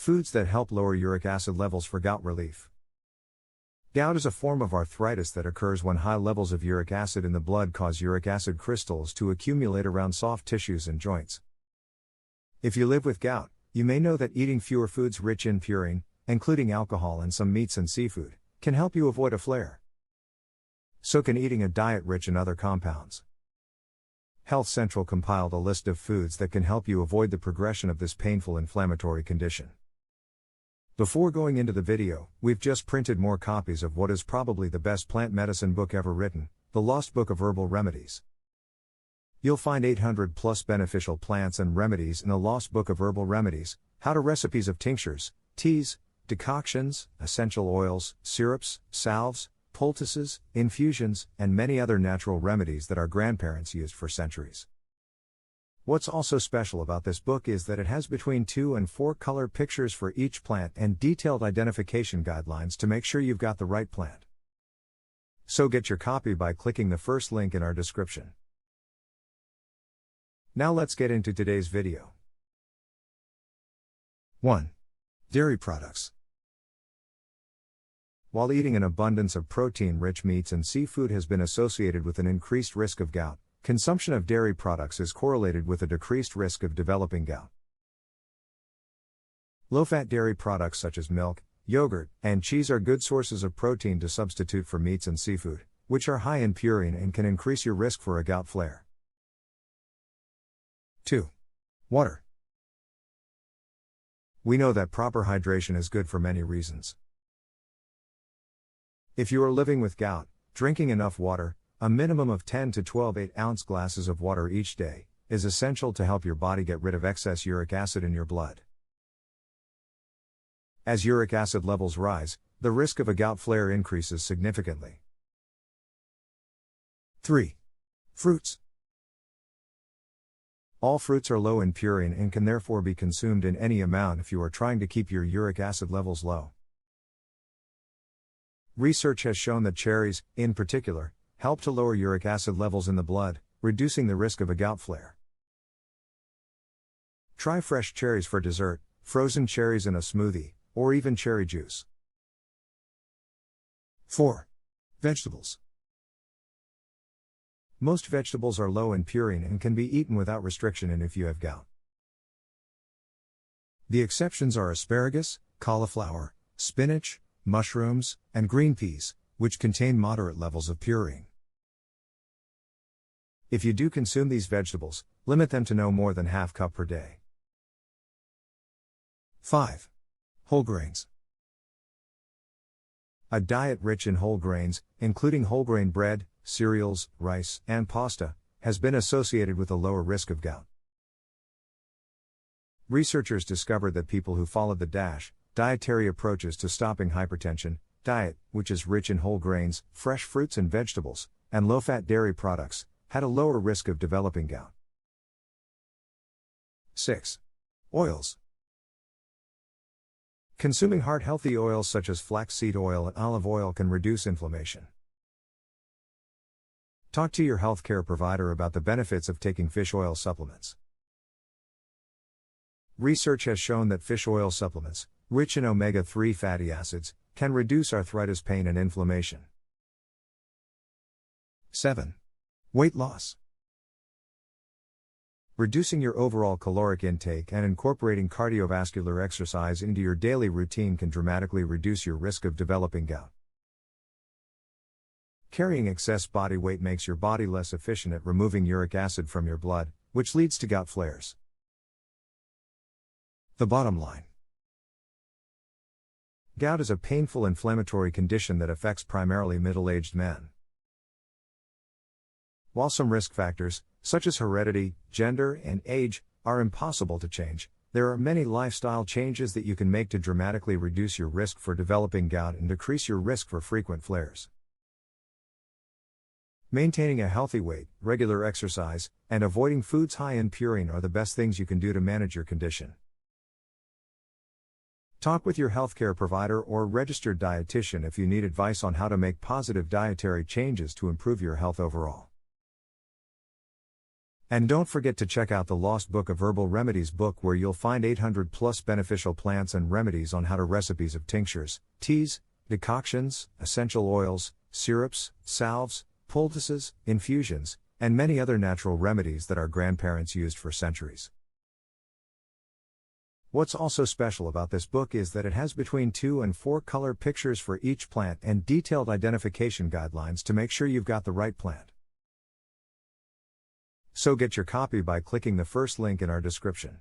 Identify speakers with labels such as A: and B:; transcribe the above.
A: Foods that help lower uric acid levels for gout relief. Gout is a form of arthritis that occurs when high levels of uric acid in the blood cause uric acid crystals to accumulate around soft tissues and joints. If you live with gout, you may know that eating fewer foods rich in purine, including alcohol and some meats and seafood, can help you avoid a flare. So can eating a diet rich in other compounds. Health Central compiled a list of foods that can help you avoid the progression of this painful inflammatory condition. Before going into the video, we've just printed more copies of what is probably the best plant medicine book ever written, The Lost Book of Herbal Remedies. You'll find 800 plus beneficial plants and remedies in The Lost Book of Herbal Remedies, how to recipes of tinctures, teas, decoctions, essential oils, syrups, salves, poultices, infusions, and many other natural remedies that our grandparents used for centuries. What's also special about this book is that it has between 2 and 4 color pictures for each plant and detailed identification guidelines to make sure you've got the right plant. So get your copy by clicking the first link in our description. Now let's get into today's video. 1. Dairy products. While eating an abundance of protein-rich meats and seafood has been associated with an increased risk of gout, consumption of dairy products is correlated with a decreased risk of developing gout. Low-fat dairy products such as milk, yogurt, and cheese are good sources of protein to substitute for meats and seafood, which are high in purine and can increase your risk for a gout flare. 2. Water. We know that proper hydration is good for many reasons. If you are living with gout, drinking enough water, a minimum of 10 to 12 8-ounce glasses of water each day, is essential to help your body get rid of excess uric acid in your blood. As uric acid levels rise, the risk of a gout flare increases significantly. 3. Fruits. All fruits are low in purine and can therefore be consumed in any amount if you are trying to keep your uric acid levels low. Research has shown that cherries, in particular, help to lower uric acid levels in the blood, reducing the risk of a gout flare. Try fresh cherries for dessert, frozen cherries in a smoothie, or even cherry juice. 4. Vegetables. Most vegetables are low in purine and can be eaten without restriction if you have gout. The exceptions are asparagus, cauliflower, spinach, mushrooms, and green peas, which contain moderate levels of purine. If you do consume these vegetables, limit them to no more than ½ cup per day. 5. Whole grains. A diet rich in whole grains, including whole grain bread, cereals, rice, and pasta, has been associated with a lower risk of gout. Researchers discovered that people who followed the DASH dietary approaches to stopping hypertension diet, which is rich in whole grains, fresh fruits and vegetables, and low-fat dairy products, had a lower risk of developing gout. 6. Oils. Consuming heart-healthy oils such as flaxseed oil and olive oil can reduce inflammation. Talk to your healthcare provider about the benefits of taking fish oil supplements. Research has shown that fish oil supplements, rich in omega-3 fatty acids, can reduce arthritis pain and inflammation. 7. Weight loss. Reducing your overall caloric intake and incorporating cardiovascular exercise into your daily routine can dramatically reduce your risk of developing gout. Carrying excess body weight makes your body less efficient at removing uric acid from your blood, which leads to gout flares. The bottom line. Gout is a painful inflammatory condition that affects primarily middle-aged men. While some risk factors, such as heredity, gender, and age, are impossible to change, there are many lifestyle changes that you can make to dramatically reduce your risk for developing gout and decrease your risk for frequent flares. Maintaining a healthy weight, regular exercise, and avoiding foods high in purine are the best things you can do to manage your condition. Talk with your healthcare provider or registered dietitian if you need advice on how to make positive dietary changes to improve your health overall. And don't forget to check out the Lost Book of Herbal Remedies book, where you'll find 800 plus beneficial plants and remedies on how to recipes of tinctures, teas, decoctions, essential oils, syrups, salves, poultices, infusions, and many other natural remedies that our grandparents used for centuries. What's also special about this book is that it has between 2 and 4 color pictures for each plant and detailed identification guidelines to make sure you've got the right plant. So get your copy by clicking the first link in our description.